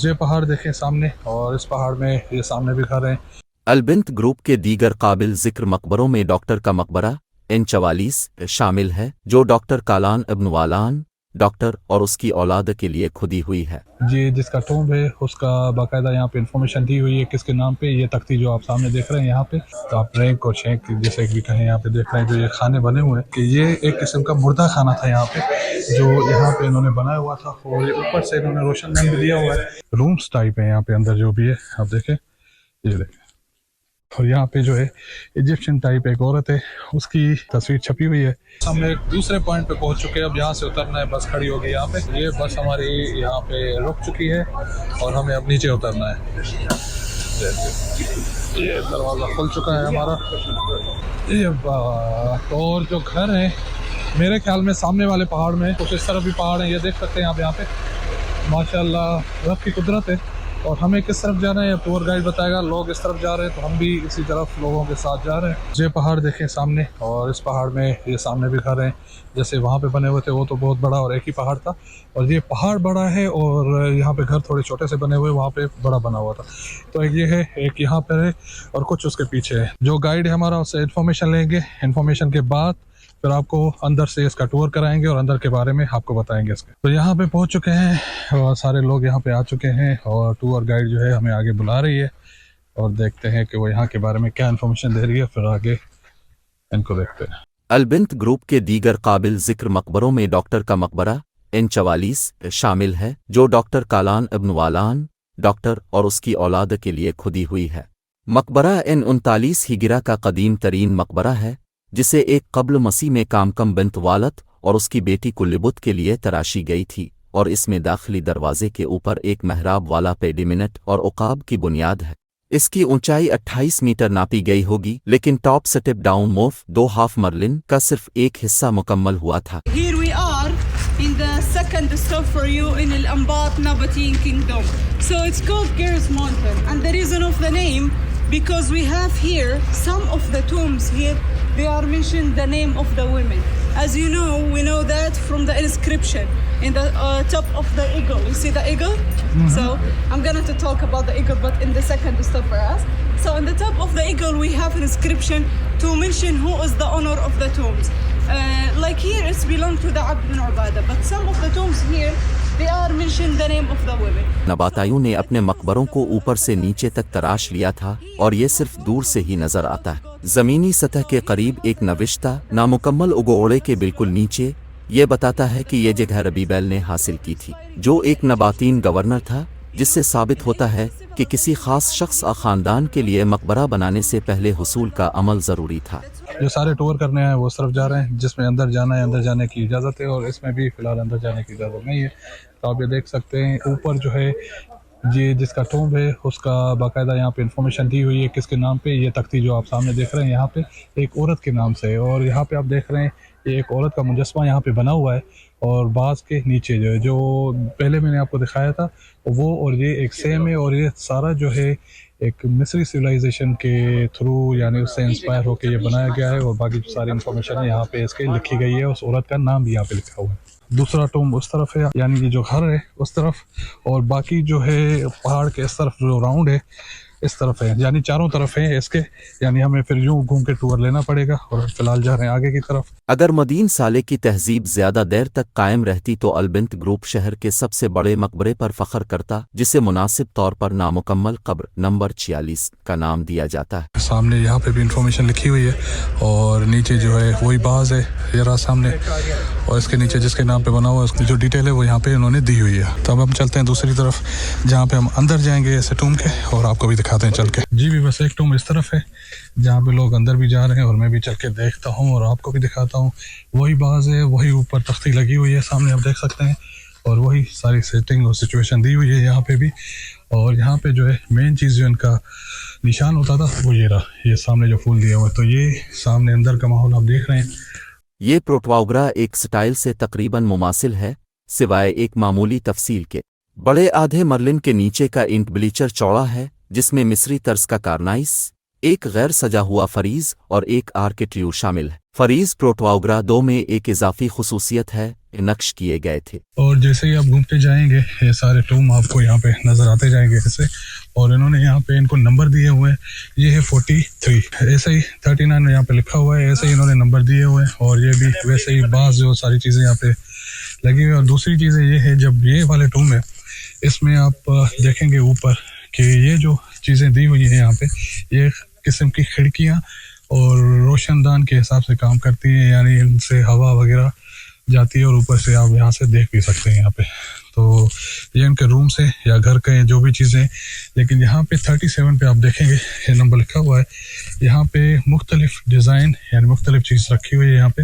ये पहाड़ देखें सामने, और इस पहाड़ में ये सामने भी घर हैं। अलबिंत ग्रुप के दीगर काबिल जिक्र मकबरों में डॉक्टर का मकबरा N44 शामिल है, जो डॉक्टर कालान इब्न वालान डॉक्टर और उसकी औलाद के लिए खुदी हुई है। ये जिसका टोम्ब है उसका बाकायदा यहाँ पे इंफॉर्मेशन दी हुई है किसके नाम पे। ये तख्ती जो आप सामने देख रहे हैं यहाँ पे, तो आप रैंक और शेंक जैसे भी कहें यहाँ पे देख रहे हैं, जो ये खाने बने हुए हैं कि ये एक किस्म का मुर्दा खाना था यहाँ पे, जो यहाँ पे इन्होंने बनाया हुआ था। और ये ऊपर से इन्होंने रोशनदान भी दिया हुआ है। रूम्स टाइप है यहाँ पे अंदर जो भी है, आप देखें, ये देखें। और यहाँ पे जो है इजिप्शियन टाइप एक औरत है, उसकी तस्वीर छपी हुई है। हम एक दूसरे पॉइंट पे पहुंच चुके हैं। अब यहाँ से उतरना है, बस खड़ी होगी यहाँ पे। ये बस हमारी यहाँ पे रुक चुकी है और हमें अब नीचे उतरना है। ये दरवाज़ा खुल चुका है हमारा। ये और जो घर है मेरे ख्याल में सामने वाले पहाड़ में, कुछ इस तरफ भी पहाड़ है, ये देख सकते हैं आप यहाँ पे। माशाल्लाह रब की कुदरत है। और हमें किस तरफ जाना है टूर गाइड बताएगा। लोग इस तरफ जा रहे हैं तो हम भी इसी तरफ लोगों के साथ जा रहे हैं। ये पहाड़ देखें सामने, और इस पहाड़ में ये सामने भी घर हैं। जैसे वहाँ पे बने हुए थे वो तो बहुत बड़ा और एक ही पहाड़ था, और ये पहाड़ बड़ा है और यहाँ पे घर थोड़े छोटे से बने हुए, वहाँ पे बड़ा बना हुआ था। तो एक ये है, एक यहाँ पर है, और कुछ उसके पीछे है। जो गाइड है हमारा उससे इन्फॉर्मेशन लेंगे। इन्फॉर्मेशन के बाद फिर आपको अंदर से इसका टूर कराएंगे और अंदर के बारे में आपको बताएंगे इसके। तो यहाँ पे पहुँच चुके हैं और सारे लोग यहाँ पे आ चुके हैं, और टूर गाइड जो है हमें आगे बुला रही है, और देखते हैं कि वो यहाँ के बारे में क्या इन्फॉर्मेशन दे रही है। फिर आगे इनको देखते हैं। अलबिंत ग्रुप के दीगर काबिल जिक्र मकबरों में डॉक्टर का मकबरा N44 शामिल है, जो डॉक्टर कालान इब्न वालान डॉक्टर और उसकी औलाद के लिए खुदी हुई है। मकबरा N39 हिजरा का कदीम तरीन मकबरा है, जिसे एक कब्ल मसीह में कामकम बिन्त वालत और उसकी बेटी कुल्लिबुत के लिए तराशी गई थी, और इसमें दाखिली दरवाजे के ऊपर एक महराब वाला पेडिमिनट और उकाब की बुनियाद है। इसकी ऊंचाई 28 मीटर नापी गई होगी, लेकिन टॉप स्टेप डाउन मोफ 2 हाफ मर्लिन का सिर्फ एक हिस्सा मुकम्मल हुआ था। Here we are in the second stop for you in Al Anbat Nabatean Kingdom. So it's called Gears Mountain, and the reason of the name because we have here some of the tombs here. They are mentioned the name of the women. As you know, we know that from the inscription in the top of the eagle. You see the eagle? So I'm going to talk about the eagle, but in the second stop for us. So on the top of the eagle, we have an inscription to mention who is the owner of the tombs. Like here, it's belong to the Abd bin Ubadah, but some of the tombs here, they are mentioned the name of the women. नबाताइयों ने अपने मकबरों को ऊपर से नीचे तक तराश लिया था, और ये सिर्फ दूर से ही नजर आता है। जमीनी सतह के करीब एक नविश्ता नामुकम्मल उगोड़े के बिल्कुल नीचे ये बताता है कि ये जगह रबीबैल ने हासिल की थी, जो एक नबातीन गवर्नर था, जिससे साबित होता है कि किसी खास शख्स और ख़ानदान के लिए मकबरा बनाने से पहले हुसूल का अमल ज़रूरी था। जो सारे टूर करने आए वो उस तरफ जा रहे हैं, जिसमें अंदर जाना है अंदर जाने की इजाज़त है, और इसमें भी फ़िलहाल अंदर जाने की इजाज़त नहीं है। तो आप ये देख सकते हैं ऊपर जो है ये जिसका टोम्ब है उसका बाकायदा यहाँ पे इंफॉर्मेशन दी हुई है किसके नाम पे। ये तख्ती जो आप सामने देख रहे हैं यहाँ पे एक औरत के नाम से है, और यहाँ पे आप देख रहे हैं ये एक औरत का मुजस्मा यहाँ पे बना हुआ है, और बाज के नीचे जो है, जो पहले मैंने आपको दिखाया था वो और ये एक सेम है। और ये सारा जो है एक मिस्री सिविलाइजेशन के थ्रू, यानी उससे इंस्पायर होकर ये बनाया गया है, और बाकी जो सारी इंफॉर्मेशन है यहाँ पे इसके लिखी गई है। उस औरत का नाम भी यहाँ पे लिखा हुआ है। दूसरा टोम्ब उस तरफ है, यानी ये जो घर है उस तरफ, और बाकी जो है पहाड़ के इस तरफ जो राउंड है इस तरफ है, यानी चारों तरफ है इसके। यानी हमें फिर यूं घूम के टूर लेना पड़ेगा, और फिलहाल जा रहे हैं आगे की तरफ। अगर मदीन साले की तहजीब ज़्यादा देर तक कायम रहती तो अलबिंत ग्रुप शहर के सबसे बड़े मकबरे पर फ़ख्र करता, जिसे मुनासिब तौर पर नामुकम्मल कब्र नंबर 46 का नाम दिया जाता है। सामने यहाँ पे भी इंफॉर्मेशन लिखी हुई है, और नीचे जो है वही बाज है ये रहा सामने, और इसके नीचे जिसके नाम पे बना हुआ है उसकी जो डिटेल है वो यहाँ पे उन्होंने दी हुई है। तो अब हम चलते हैं दूसरी तरफ, जहाँ पे हम अंदर जाएंगे ऐसे टूम के, और आपको भी दिखाते हैं चल के। जी भी बस एक टूम इस तरफ है जहाँ पे लोग अंदर भी जा रहे हैं, और मैं भी चल के देखता हूँ और आपको भी दिखाता हूँ। वही बाज है, वही ऊपर तख्ती लगी हुई है सामने, आप देख सकते हैं, और वही सारी सेटिंग और सिचुएशन दी हुई है यहाँ पे भी। और यहाँ पे जो है मेन चीज़ जो इनका निशान होता था वो ये रहा, ये सामने जो फूल दिया हुआ है। तो ये सामने अंदर का माहौल आप देख रहे हैं। ये प्रोटवाग्रा एक स्टाइल से तकरीबन मुमासिल है, सिवाय एक मामूली तफसील के। बड़े आधे मर्लिन के नीचे का इंट ब्लीचर चौड़ा है, जिसमें मिस्री तर्ज का कार्नाइस एक गैर सजा हुआ फरीज और एक आर्किट्र्यू शामिल है। फरीज प्रोटोआग्रा 2 में एक इजाफी खुसूसियत है, नक्श किए गए थे। और जैसे ही आप घूमते जाएंगे ये सारे टूम आपको यहाँ पे नज़र आते जाएंगे ऐसे, और इन्होंने यहाँ पे इनको नंबर दिए हुए हैं। ये है 43, ऐसे ही 39 यहाँ पे लिखा हुआ है, ऐसे ही इन्होंने नंबर दिए हुए हैं। और ये भी वैसे ही बाज़ जो सारी चीज़ें यहाँ पे लगी हुई। और दूसरी चीज़ें ये है, जब ये वाले टूम है इसमें आप देखेंगे ऊपर कि ये जो चीज़ें दी हुई है यहाँ पे, ये किस्म की खिड़कियाँ और रोशनदान के हिसाब से काम करती हैं, यानी इनसे हवा वगैरह जाती है और ऊपर से आप यहाँ से देख भी सकते हैं यहाँ पे। तो ये इनके रूम से या घर के जो भी चीज़ें। लेकिन यहाँ पे 37 पे आप देखेंगे ये नंबर लिखा हुआ है, यहाँ पे मुख्तलिफ डिज़ाइन यानी मुख्तलिफ चीज़ रखी हुई है। यहाँ पे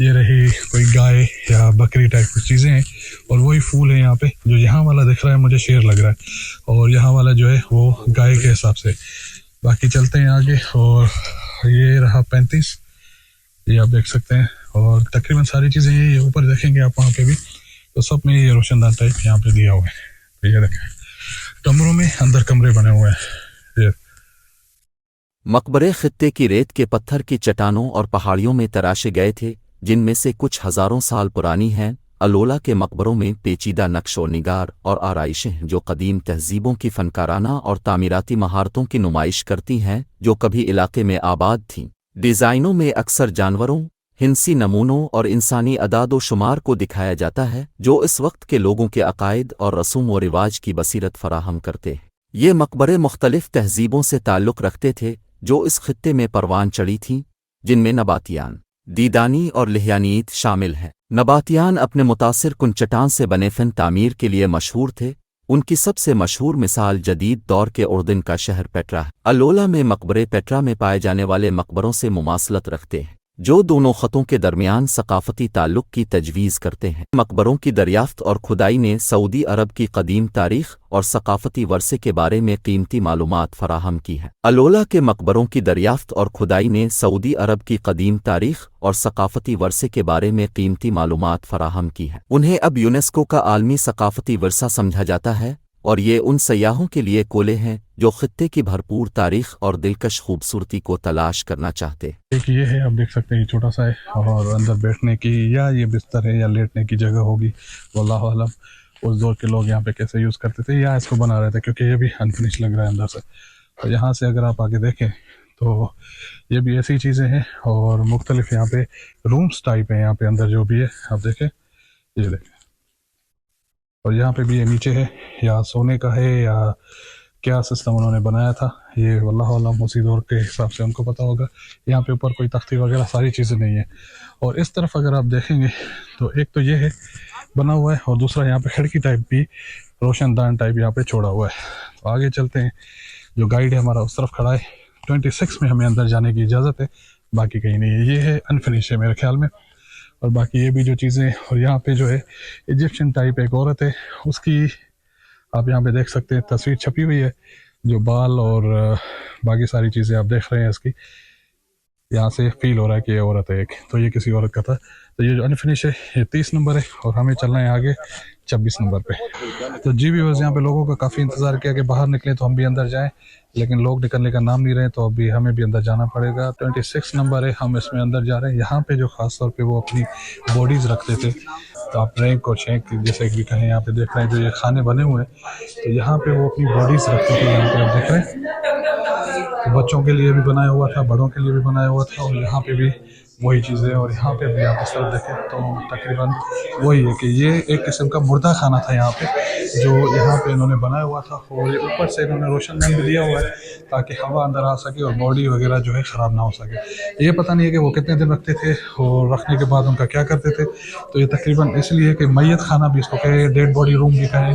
ये रही कोई गाय या बकरी टाइप की चीज़ें हैं, और वही फूल है यहाँ पे। जो यहाँ वाला दिख रहा है मुझे शेर लग रहा है, और यहाँ वाला जो है वो गाय के हिसाब से। बाकी चलते हैं आगे। और ये रहा 35, ये आप देख सकते हैं। और तकरीबन सारी चीज़ें ये ऊपर देखेंगे आप वहाँ पे भी, तो सब में ये रोशनदान टाइप यहाँ पे दिया हुआ है। तो ये देखें कमरों में अंदर कमरे बने हुए हैं। ये मकबरे खित्ते की रेत के पत्थर की चट्टानों और पहाड़ियों में तराशे गए थे, जिनमें से कुछ हज़ारों साल पुरानी हैं। अलोला के मकबरों में पेचीदा नक्शो निगार और आराइशें हैं जो कदीम तहजीबों की फ़नकाराना और तामीराती महारतों की नुमाइश करती हैं जो कभी इलाके में आबाद थीं। डिज़ाइनों में अक्सर जानवरों, हिंसी नमूनों और इंसानी अदाद व शुमार को दिखाया जाता है जो इस वक्त के लोगों के अकायद और रसूम व रिवाज की बसीरत फराहम करते हैं। ये मकबरे मुख्तलिफ तहजीबों से ताल्लुक़ रखते थे जो इस खित्ते में परवान चढ़ी थीं, जिनमें नबातियान, दीदानी और लिहयानीत शामिल हैं। नबातियान अपने मुतासिर कुन चट्टान से बने फ़न तामीर के लिए मशहूर थे। उनकी सबसे मशहूर मिसाल जदीद दौर के उर्दन का शहर पेट्रा है। अलोला में मकबरे पेट्रा में पाए जाने वाले मकबरों से मुमासलत रखते हैं, जो दोनों ख़तों के दरमियान सकाफ़ती ताल्लुक़ की तजवीज़ करते हैं। मकबरों की दरियाफ्त और खुदाई ने सऊदी अरब की कदीम तारीख़ और सकाफ़ती वर्से के बारे में कीमती मालूमात फ़राहम की है। अलोला के मकबरों की दरियाफ्त और खुदाई ने सऊदी अरब की कदीम तारीख़ और सकाफ़ती वर्से के बारे में कीमती मालूमात फ़राहम की है। उन्हें अब यूनेस्को का आलमी सकाफ़ती वर्सा समझा जाता है, और ये उन सयाहों के लिए कोले हैं जो खित्ते की भरपूर तारीख़ और दिलकश खूबसूरती को तलाश करना चाहते। एक ये है, आप देख सकते हैं ये छोटा सा है, और अंदर बैठने की या ये बिस्तर है या लेटने की जगह होगी, वल्लाहु आलम। उस दौर के लोग यहाँ पे कैसे यूज़ करते थे या इसको बना रहे थे, क्योंकि ये भी अनफिनिश लग रहा है अंदर से। और यहाँ से अगर आप आगे देखें तो ये भी ऐसी चीज़ें हैं, और मुख्तलिफ यहाँ पे रूम्स टाइप है यहाँ पे अंदर जो भी है आप देखें, ये देखें। और यहाँ पे भी ये नीचे है, या सोने का है या क्या सिस्टम उन्होंने बनाया था, ये वल्लाहु आलम उसी दौर के हिसाब से उनको पता होगा। यहाँ पे ऊपर कोई तख्ती वगैरह सारी चीज़ें नहीं है। और इस तरफ अगर आप देखेंगे तो एक तो ये है बना हुआ है, और दूसरा यहाँ पे खिड़की टाइप भी रोशनदान टाइप यहाँ पे छोड़ा हुआ है। तो आगे चलते हैं, जो गाइड है हमारा उस तरफ खड़ा है। 26 में हमें अंदर जाने की इजाज़त है, बाकी कहीं नहीं है। ये है अनफिनिश है मेरे ख्याल में। और बाकी ये भी जो चीज़ें, और यहाँ पे जो है इजिप्शियन टाइप एक औरत है, उसकी आप यहाँ पे देख सकते हैं तस्वीर छपी हुई है, जो बाल और बाकी सारी चीज़ें आप देख रहे हैं इसकी, यहाँ से फील हो रहा है कि ये औरत है एक। तो ये किसी औरत का था। तो ये जो अनफिनिश है ये 30 नंबर है, और हमें चलना है आगे 26 नंबर पे। तो जी भी बस यहाँ पे लोगों का काफ़ी इंतज़ार किया कि बाहर निकले तो हम भी अंदर जाएं, लेकिन लोग निकलने का नाम नहीं रहे, तो अभी हमें भी अंदर जाना पड़ेगा। 26 नंबर है, हम इसमें अंदर जा रहे हैं। यहाँ पे जो ख़ास तौर पे वो अपनी बॉडीज़ रखते थे, तो आप ड्रिंक और शेक जैसे भी कहें, यहाँ पे देख रहे हैं जो ये खाने बने हुए हैं, तो यहाँ पे वो अपनी बॉडीज़ रखते थे। यहाँ पे आप देख रहे हैं तो बच्चों के लिए भी बनाया हुआ था, बड़ों के लिए भी बनाया हुआ था, और यहाँ पे भी वही चीज़ें। और यहाँ पे भी आप इस तरफ देखें तो तकरीबन वही है कि ये एक किस्म का मुर्दा खाना था यहाँ पे, जो यहाँ पे इन्होंने बनाया हुआ था। और ये ऊपर से इन्होंने रोशनदान भी दिया हुआ है ताकि हवा अंदर आ सके और बॉडी वगैरह जो है ख़राब ना हो सके। ये पता नहीं है कि वो कितने दिन रखते थे और रखने के बाद उनका क्या करते थे। तो ये तकरीबन इसलिए कि मैयत खाना भी इसको कहें, डेड बॉडी रूम भी कहें,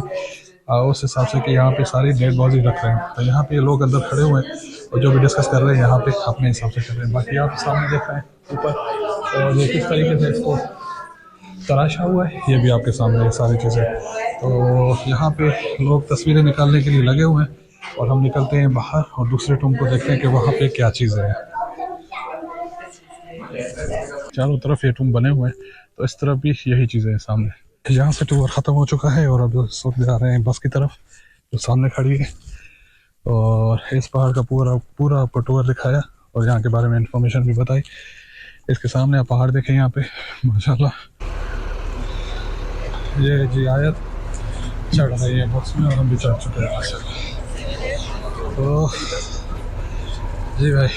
उस हिसाब से कि यहाँ पे सारी डेड बॉडी रख रहे हैं। तो यहाँ पे ये लोग अंदर खड़े हुए हैं और जो भी डिस्कस कर रहे हैं यहाँ पे अपने हिसाब से कर रहे हैं। बाकी आप सामने देख रहे हैं ऊपर, और ये किस तरीके से इसको तराशा हुआ है, ये भी आपके सामने है सारी चीज़ें। तो यहाँ पे लोग तस्वीरें निकालने के लिए लगे हुए हैं, और हम निकलते हैं बाहर और दूसरे टूम को देखते हैं कि वहाँ पे क्या चीज़ें हैं। चारों तरफ ये टूम बने हुए हैं, तो इस तरफ भी यही चीज़ें हैं सामने। यहाँ से टूर ख़त्म हो चुका है, और अब इस वक्त जा रहे हैं बस की तरफ जो सामने खड़ी है। और इस पहाड़ का पूरा आपको टूर दिखाया और यहाँ के बारे में इंफॉर्मेशन भी बताई। इसके सामने आप पहाड़ देखें यहाँ पे माशाल्लाह। ये जी आयत चढ़ रही है बस में और हम भी चढ़ चुके हैं माशाल्लाह। तो जी भाई